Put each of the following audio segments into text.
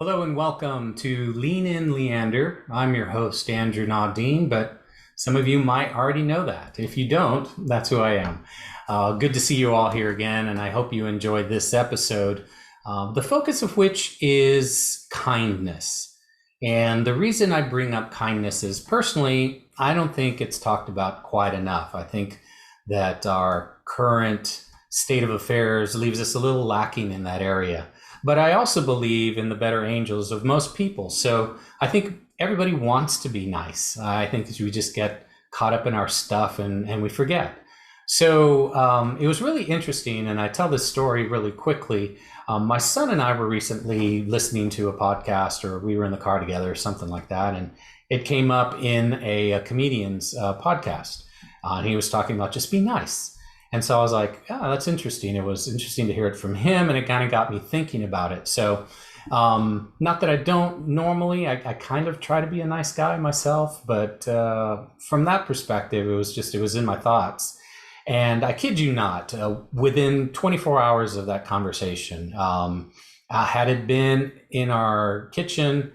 Hello and welcome to Lean In Leander. I'm your host, Andrew Nadine, but some of you might already know that. If you don't, that's who I am. Good to see you all here again, and I hope you enjoyed this episode, the focus of which is kindness. And the reason I bring up kindness is personally, I don't think it's talked about quite enough. I think that our current state of affairs leaves us a little lacking in that area. But I also believe in the better angels of most people. So I think everybody wants to be nice. I think that we just get caught up in our stuff and we forget. So it was really interesting. And I tell this story really quickly. My son and I were recently listening to a podcast, or we were in the car together or something like that. And it came up in a comedian's podcast. And he was talking about just be nice. And so I was like, oh, that's interesting. It was interesting to hear it from him, and it kind of got me thinking about it. So not that I don't normally, I kind of try to be a nice guy myself, but from that perspective, it was in my thoughts. And I kid you not, within 24 hours of that conversation, had it been in our kitchen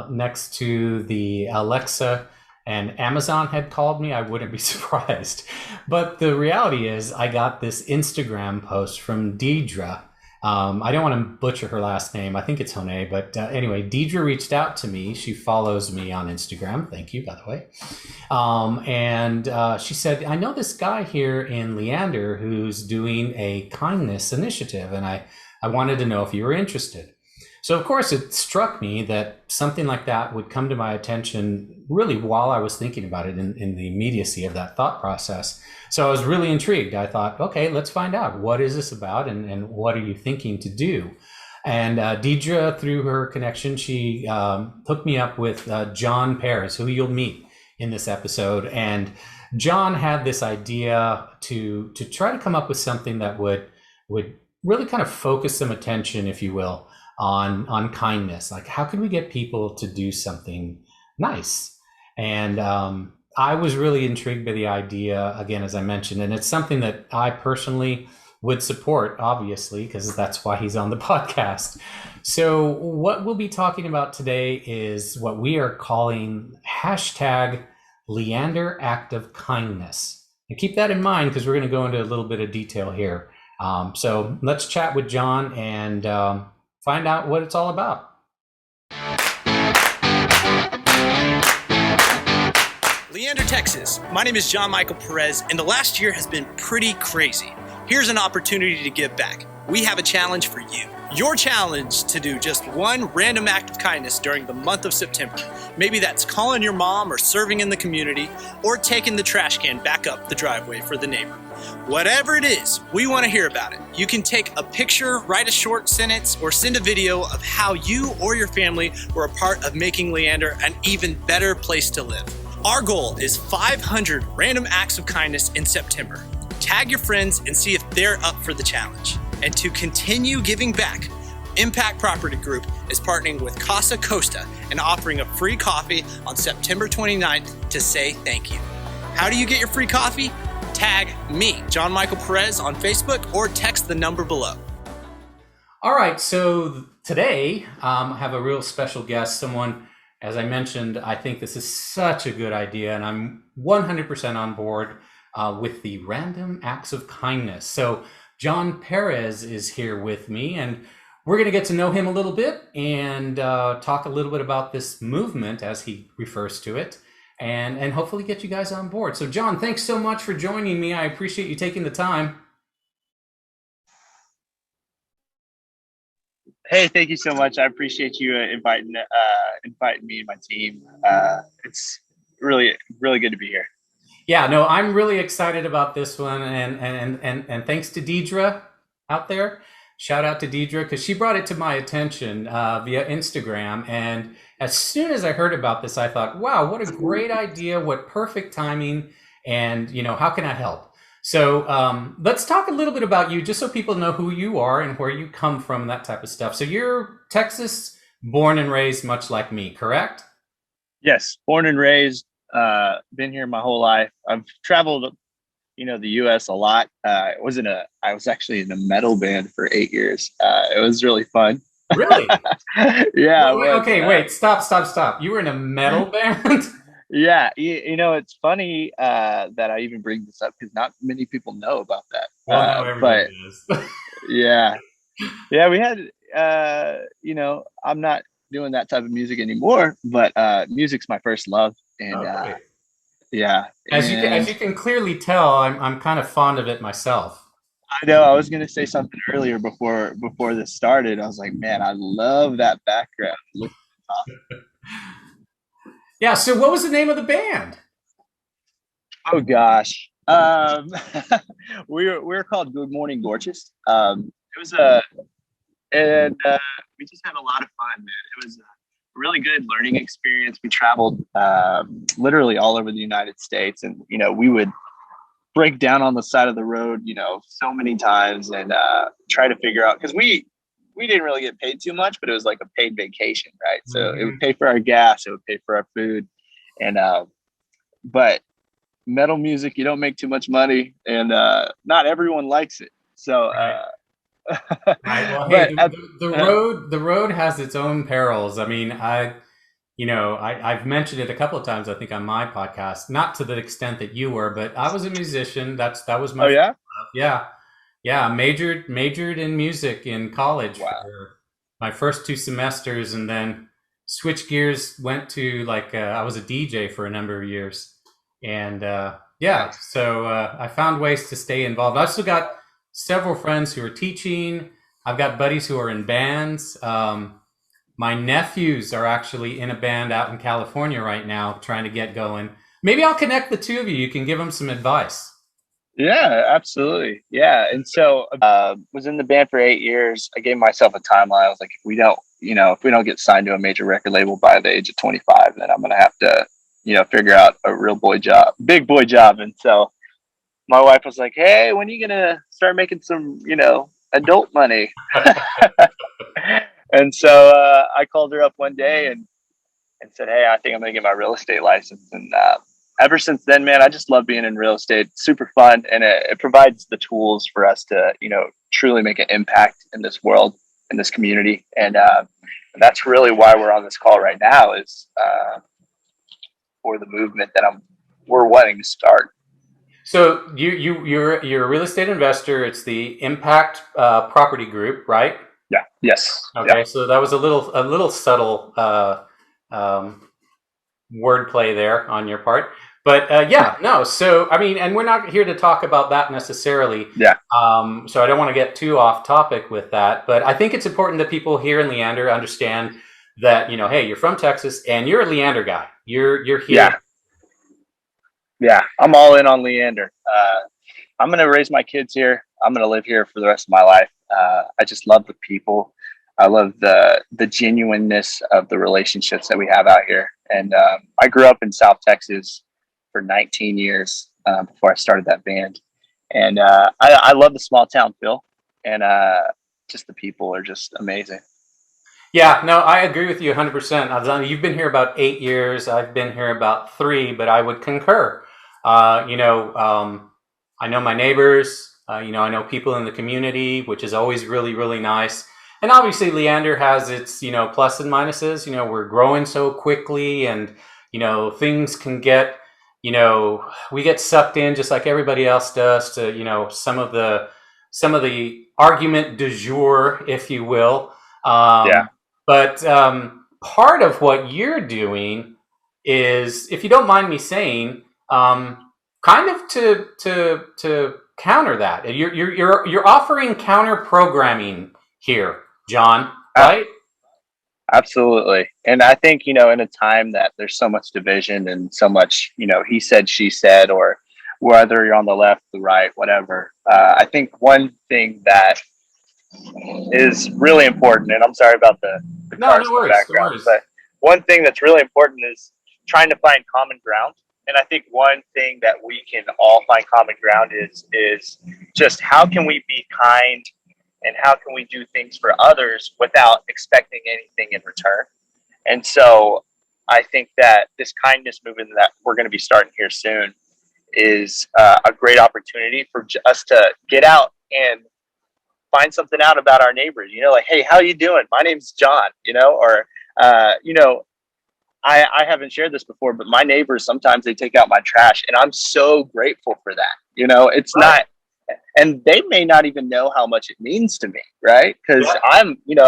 next to the Alexa, and Amazon had called me, I wouldn't be surprised. But the reality is, I got this Instagram post from Deidre. I don't want to butcher her last name. I think it's Hone. But anyway, Deidre reached out to me. She follows me on Instagram. Thank you, by the way. And she said, I know this guy here in Leander who's doing a kindness initiative, and I wanted to know if you were interested. So, of course, it struck me that something like that would come to my attention really while I was thinking about it in the immediacy of that thought process. So I was really intrigued. I thought, okay, let's find out. What is this about, and what are you thinking to do? And Deidre, through her connection, she hooked me up with John Perez, who you'll meet in this episode. And John had this idea to try to come up with something that would really kind of focus some attention, if you will, on kindness. Like, how can we get people to do something nice? And I was really intrigued by the idea, again, as I mentioned, and it's something that I personally would support, obviously, because that's why he's on the podcast. So what we'll be talking about today is what we are calling hashtag Leander Act of Kindness. And keep that in mind, because we're going to go into a little bit of detail here. So let's chat with John and find out what it's all about. Leander, Texas. My name is John Michael Perez, and the last year has been pretty crazy. Here's an opportunity to give back. We have a challenge for you. Your challenge to do just one random act of kindness during the month of September. Maybe that's calling your mom, or serving in the community, or taking the trash can back up the driveway for the neighbor. Whatever it is, we want to hear about it. You can take a picture, write a short sentence, or send a video of how you or your family were a part of making Leander an even better place to live. Our goal is 500 random acts of kindness in September. Tag your friends and see if they're up for the challenge. And to continue giving back, Impact Property Group is partnering with Casa Costa and offering a free coffee on September 29th to say thank you. How do you get your free coffee? Tag me, John Michael Perez, on Facebook, or text the number below. All right, so today I have a real special guest, someone, as I mentioned, I think this is such a good idea, and I'm 100% on board with the random acts of kindness. So John Perez is here with me, and we're going to get to know him a little bit and talk a little bit about this movement, as he refers to it, and hopefully get you guys on board. So John, thanks so much for joining me. I appreciate you taking the time. Hey, thank you so much. I appreciate you inviting me and my team. It's really good to be here. Yeah, no, I'm really excited about this one, and thanks to Deidre out there. Shout out to Deidre, because she brought it to my attention via Instagram. And as soon as I heard about this, I thought, wow, what a great idea. What perfect timing. And, how can I help? So let's talk a little bit about you, just so people know who you are and where you come from, that type of stuff. So you're Texas, born and raised, much like me, correct? Yes, born and raised, been here my whole life. I've traveled, the U.S. a lot. I was actually in a metal band for 8 years. It was really fun. Really? Yeah, it was. Okay, wait, stop. You were in a metal band? Yeah, it's funny that I even bring this up because not many people know about that. Well, now But everybody does. yeah, yeah, we had. I'm not doing that type of music anymore, but music's my first love, and Oh, great. yeah, As and you can clearly tell, I'm kind of fond of it myself. I know I was gonna say something earlier before this started. I was like, man, I love that background. Yeah. So, what was the name of the band? Oh gosh, we were called Good Morning Gorgeous. It was a and we just had a lot of fun, man. It was a really good learning experience. We traveled literally all over the United States, and we would break down on the side of the road, so many times, and try to figure out because we didn't really get paid too much, but it was like a paid vacation, right? So it would Mhm. pay for our gas, it would pay for our food, and but metal music, you don't make too much money, and not everyone likes it. So, Right. Right. Well, hey, but at, the road has its own perils. I mean, I've mentioned it a couple of times, I think, on my podcast, not to the extent that you were, but I was a musician. That was oh my first yeah, love. Yeah. Yeah. Majored in music in college wow, for my first 2 semesters, and then switched gears, went to I was a DJ for a number of years. And yeah, nice. so I found ways to stay involved. I've still got several friends who are teaching. I've got buddies who are in bands. My nephews are actually in a band out in California right now, trying to get going. Maybe I'll connect the two of you. You can give them some advice. Yeah, absolutely. Yeah. And so was in the band for 8 years. I gave myself a timeline. I was like, if we don't get signed to a major record label by the age of 25, then I'm gonna have to, figure out a real big boy job. And so my wife was like, hey, when are you gonna start making some, adult money? And so I called her up one day and said, hey, I think I'm gonna get my real estate license. And ever since then, man, I just love being in real estate. It's super fun, and it provides the tools for us to, truly make an impact in this world, in this community, and that's really why we're on this call right now is for the movement that we're wanting to start. So you're a real estate investor. It's the Impact Property Group, right? Yeah. Yes. Yeah. Okay, so that was a little subtle um, wordplay there on your part. But yeah, no. So I mean, and we're not here to talk about that necessarily. Yeah. So I don't want to get too off topic with that. But I think it's important that people here in Leander understand that hey, you're from Texas and you're a Leander guy. You're here. Yeah. Yeah. I'm all in on Leander. I'm going to raise my kids here. I'm going to live here for the rest of my life. I just love the people. I love the genuineness of the relationships that we have out here. And I grew up in South Texas for 19 years before I started that band. And I love the small town feel. And just the people are just amazing. Yeah, no, I agree with you 100%. You've been here about 8 years. I've been here about 3, but I would concur. I know my neighbors. I know people in the community, which is always really, really nice. And obviously, Leander has its plus and minuses. We're growing so quickly, and things can get we get sucked in just like everybody else does to some of the argument du jour, if you will. Yeah. But part of what you're doing is, if you don't mind me saying, kind of to counter that. You're offering counter programming here, John, right? Absolutely. And I think, in a time that there's so much division and so much, he said, she said, or whether you're on the left, the right, whatever. I think one thing that is really important, and I'm sorry about the No, cars no in the worries, no background, worries. but one thing that's really important is trying to find common ground. And I think one thing that we can all find common ground is just how can we be kind and how can we do things for others without expecting anything in return. And so I think that this kindness movement that we're going to be starting here soon is a great opportunity for us to get out and find something out about our neighbors, like, hey, how you doing? My name's John, or, I haven't shared this before, but my neighbors, sometimes they take out my trash, and I'm so grateful for that. It's Right. not, and they may not even know how much it means to me, right? Because Yeah.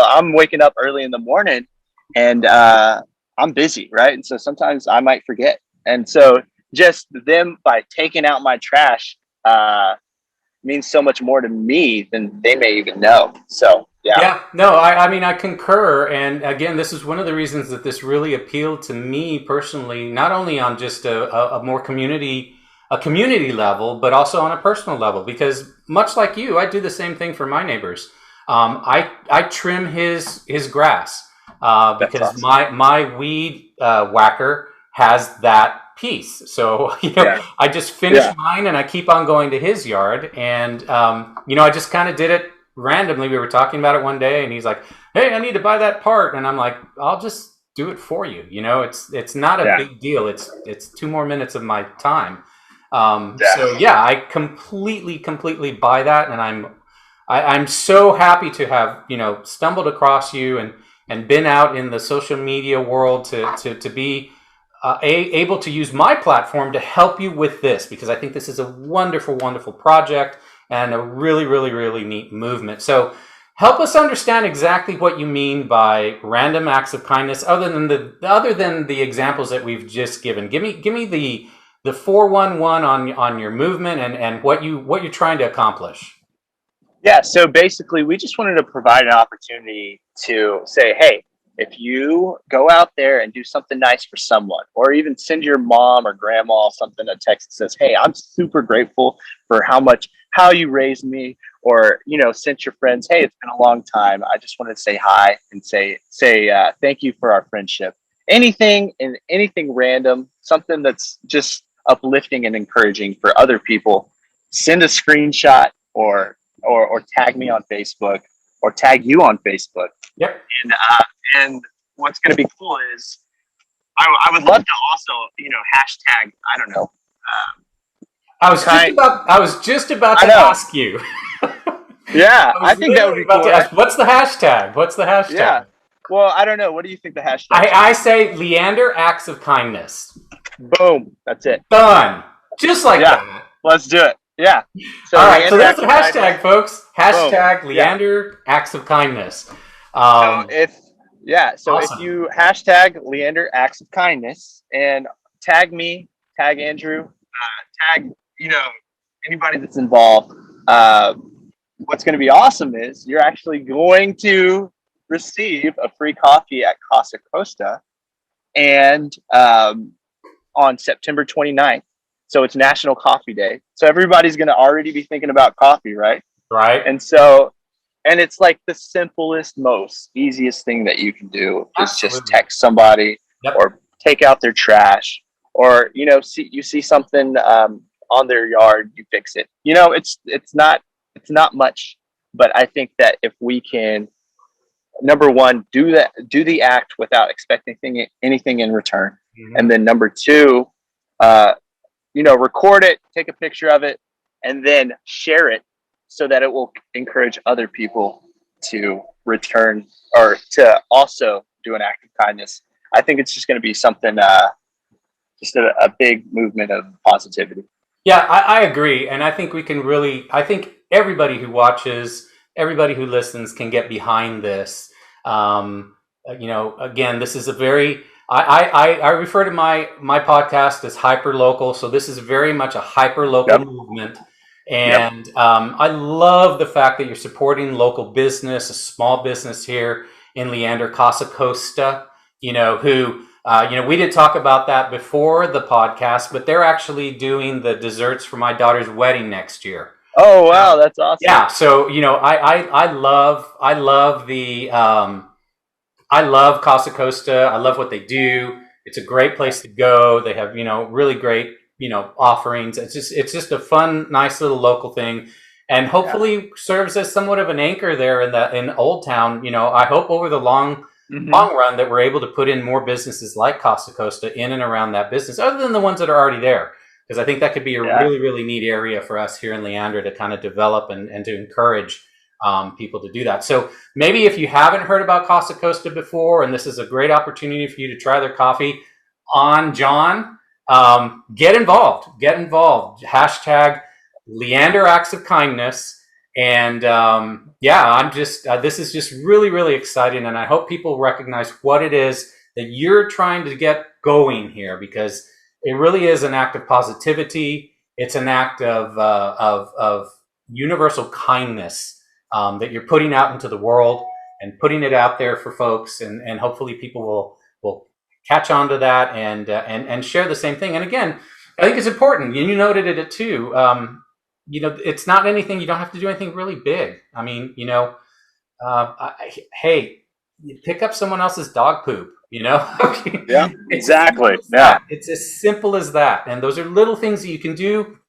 I'm waking up early in the morning, and I'm busy, right? And so sometimes I might forget. And so just them by taking out my trash means so much more to me than they may even know. So yeah. Yeah, no, I mean, I concur. And again, this is one of the reasons that this really appealed to me personally, not only on just a more a community level, but also on a personal level, because much like you, I do the same thing for my neighbors. I trim his grass, That's because awesome. my weed, whacker has that piece. So, Yeah. I just finish Yeah. mine and I keep on going to his yard. And, I just kind of did it randomly. We were talking about it one day and he's like, hey, I need to buy that part. And I'm like, I'll just do it for you. It's not a Yeah. big deal. It's 2 more minutes of my time. Yeah. So yeah, I completely buy that. And I'm so happy to have, stumbled across you and been out in the social media world to be able to use my platform to help you with this, because I think this is a wonderful project and a really neat movement. So help us understand exactly what you mean by random acts of kindness, other than the examples that we've just given. Give me the 411 on your movement and what you're trying to accomplish. Yeah. So basically, we just wanted to provide an opportunity to say, hey, if you go out there and do something nice for someone, or even send your mom or grandma something, a text that says, hey, I'm super grateful for how you raised me, or, sent your friends, hey, it's been a long time. I just wanted to say hi and say thank you for our friendship. Anything random, something that's just uplifting and encouraging for other people. Send a screenshot or tag me on Facebook or tag you on Facebook. Yep. And what's going to be cool is I would love to also hashtag, I don't know. I was just about I to know. ask you. Yeah, I I was think that would literally be about cool, to right? ask, what's the hashtag? What's the Yeah. hashtag? Well, I don't know. What do you think the hashtag should I be? say Leander acts of kindness. Boom. That's it. Done. Just like Yeah. that. Let's do it. Yeah. All So right, so Leander there's the acts of kindness. hashtag, folks. Boom. Hashtag Yeah. Leander acts of kindness. So if Awesome. you hashtag Leander acts of kindness and tag me, tag Andrew, tag anybody that's involved. What's going to be awesome is you're actually going to receive a free coffee at Casa Costa, and on September 29th. So it's National Coffee Day. So everybody's going to already be thinking about coffee, right? Right? And it's like the simplest, most easiest thing that you can do is just Absolutely. text somebody Yep. or take out their trash, or see something on their yard, you fix it. It's not much, but I think that if we can, number one, do the act without expecting anything in return, and Mhm. then number two, uh, record it, take a picture of it, and then share it so that it will encourage other people to return or to also do an act of kindness. I think it's just going to be something, just a big movement of positivity. Yeah, I agree. And I think I think everybody who watches, everybody who listens can get behind this. Again, this is a very, I refer to my podcast as hyper local. So this is very much a hyper local Yep. movement. Yep. And I love the fact that you're supporting local business, a small business here in Leander, Casa Costa, who we did talk about that before the podcast, but they're actually doing the desserts for my daughter's wedding next year. Oh, So, wow. That's awesome. yeah, so I love I love Casa Costa. I love what they do. It's a great Yeah. place to go. They have really great offerings. It's just a fun, nice little local thing, and Yeah. hopefully serves as somewhat of an anchor there in Old Town. I hope over the Hmm. long run that we're able to put in more businesses like Costa Costa in and around that business, other than the ones that are already there. Because I think that could be a Yeah. really neat area for us here in Leander to kind of develop and to encourage people to do that. So maybe if you haven't heard about Costa Costa before, and this is a great opportunity for you to try their coffee on John, get involved. Hashtag Leander Acts of Kindness. And I'm just, this is just really, really exciting. And I hope people recognize what it is that you're trying to get going here, because it really is an act of positivity. It's an act of universal kindness that you're putting out into the world and putting it out there for folks. And hopefully people will catch on to that and share the same thing. And again, I think it's important. And you noted it too. It's not anything, you don't have to do anything really big. I mean, hey, you pick up someone else's dog poop, Yeah, exactly. Yeah. It's as simple as that. And those are little things that you can do.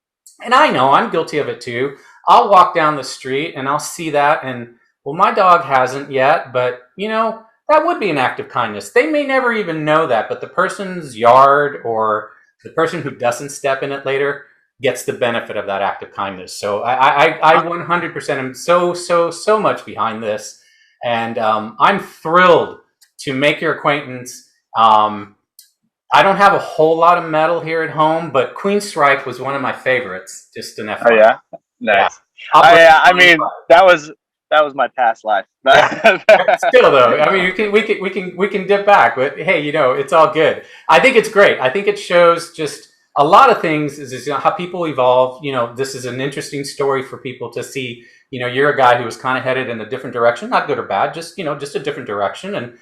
And I know I'm guilty of it too. I'll walk down the street and I'll see that. And well, my dog hasn't yet, but that would be an act of kindness. They may never even know that, but the person's yard or the person who doesn't step in it later gets the benefit of that act of kindness. So I 100% am so much behind this. And I'm thrilled to make your acquaintance. I don't have a whole lot of metal here at home, but Queen Strike was one of my favorites. Just an FYI. Oh yeah, nice. Yeah. I mean, that was my past life. Still though, I mean, we can dip back, but hey, it's all good. I think it's great. I think it shows just a lot of things is how people evolve. This is an interesting story for people to see. You're a guy who was kind of headed in a different direction, not good or bad, just a different direction, and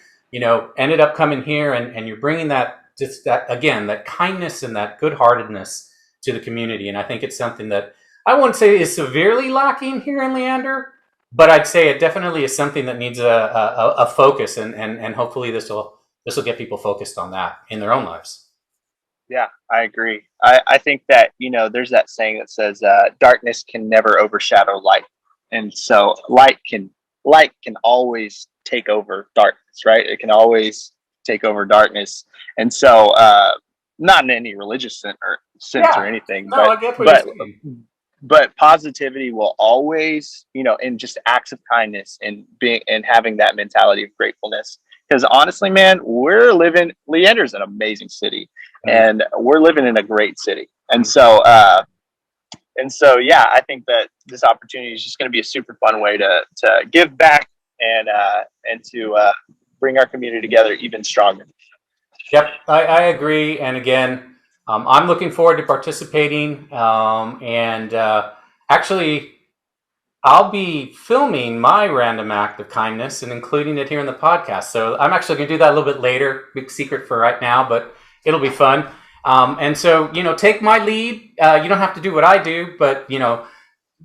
ended up coming here, and you're bringing that kindness and that good-heartedness to the community. And I think it's something that I wouldn't say is severely lacking here in Leander, but I'd say it definitely is something that needs a focus, and hopefully this will get people focused on that in their own lives. Yeah, I agree. I think that, there's that saying that says darkness can never overshadow light. And so light can always take over darkness, right? It can always take over darkness. And so not in any religious sense or anything, but positivity will always, in just acts of kindness and having that mentality of gratefulness. Because honestly, man, Leander's an amazing city, and we're living in a great city. And so, yeah, I think that this opportunity is just going to be a super fun way to give back and to bring our community together even stronger. Yep, I agree. And again, I'm looking forward to participating. And actually, I'll be filming my random act of kindness and including it here in the podcast. So I'm actually going to do that a little bit later. Big secret for right now, but it'll be fun. And so, take my lead. You don't have to do what I do, but,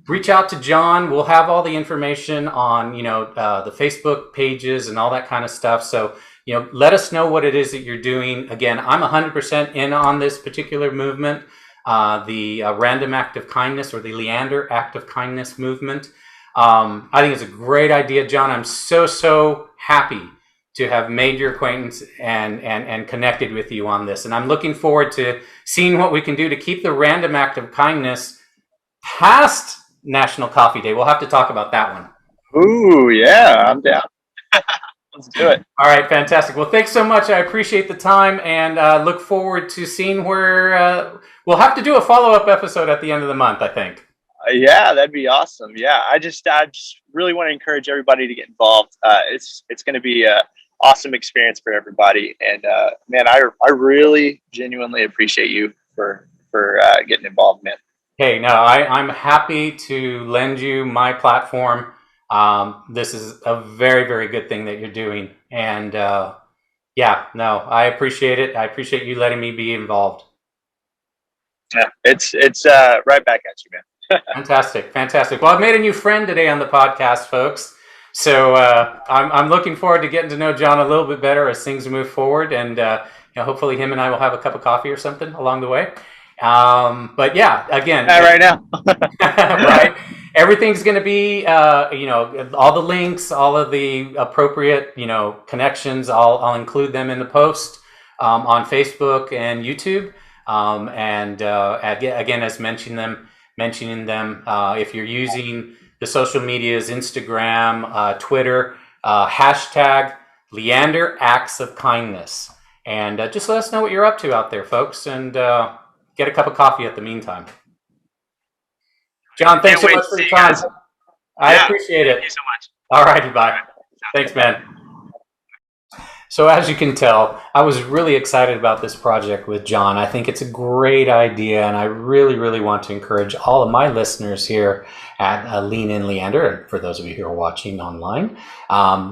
reach out to John. We'll have all the information on, the Facebook pages and all that kind of stuff. So, let us know what it is that you're doing. Again, I'm 100% in on this particular movement. The Random Act of Kindness, or the Leander Act of Kindness movement. I think it's a great idea, John. I'm so happy to have made your acquaintance and connected with you on this. And I'm looking forward to seeing what we can do to keep the Random Act of Kindness past National Coffee Day. We'll have to talk about that one. Ooh, yeah, I'm down. Let's do it. All right, fantastic. Well, thanks so much. I appreciate the time, and look forward to seeing where we'll have to do a follow-up episode at the end of the month, I think. Yeah, that'd be awesome. Yeah, I just really want to encourage everybody to get involved. It's going to be an awesome experience for everybody. And man, I really genuinely appreciate you for getting involved, man. Hey, no, I'm happy to lend you my platform. This is a very, very good thing that you're doing. And I appreciate it. I appreciate you letting me be involved. Yeah, it's right back at you, man. Fantastic. Well, I've made a new friend today on the podcast, folks. So I'm looking forward to getting to know John a little bit better as things move forward. And hopefully him and I will have a cup of coffee or something along the way. But yeah, again, right now, right. Everything's going to be, all the links, all of the appropriate, connections. I'll include them in the post on Facebook and YouTube. Again, as mentioning them, if you're using the social medias, Instagram, Twitter, hashtag Leander Acts of Kindness. And just let us know what you're up to out there, folks, and get a cup of coffee at the meantime. John, thanks so much for your time. I appreciate it. Thank you so much. All righty, bye. Thanks, man. So as you can tell, I was really excited about this project with John. I think it's a great idea, and I really, really want to encourage all of my listeners here at Lean In Leander, and for those of you who are watching online,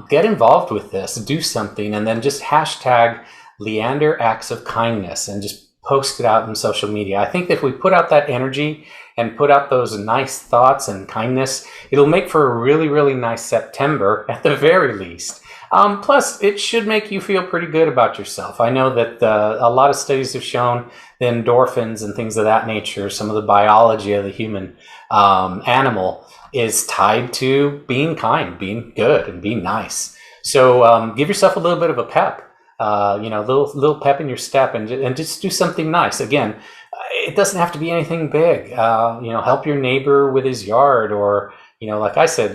get involved with this, do something, and then just hashtag Leander Acts of Kindness and just post it out in social media. I think that if we put out that energy and put out those nice thoughts and kindness, it'll make for a really, really nice September at the very least. Plus, it should make you feel pretty good about yourself. I know that a lot of studies have shown the endorphins and things of that nature, some of the biology of the human animal is tied to being kind, being good, and being nice. So give yourself a little bit of a pep. Little pep in your step, and just do something nice. Again, it doesn't have to be anything big. Help your neighbor with his yard, or like I said,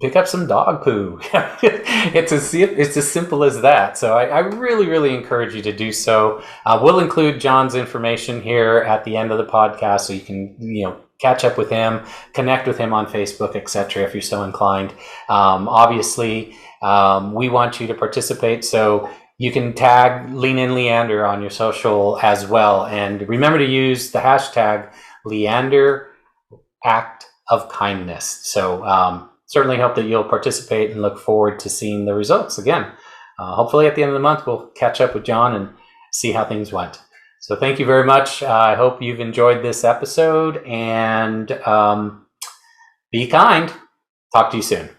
pick up some dog poo. It's as simple as that. So I really, really encourage you to do so. We'll include John's information here at the end of the podcast, so you can catch up with him, connect with him on Facebook, etc. if you're so inclined. Obviously, we want you to participate, so you can tag Lean In Leander on your social as well. And remember to use the hashtag Leander Act of Kindness. So certainly hope that you'll participate and look forward to seeing the results. Again, hopefully at the end of the month, we'll catch up with John and see how things went. So thank you very much. I hope you've enjoyed this episode, and be kind. Talk to you soon.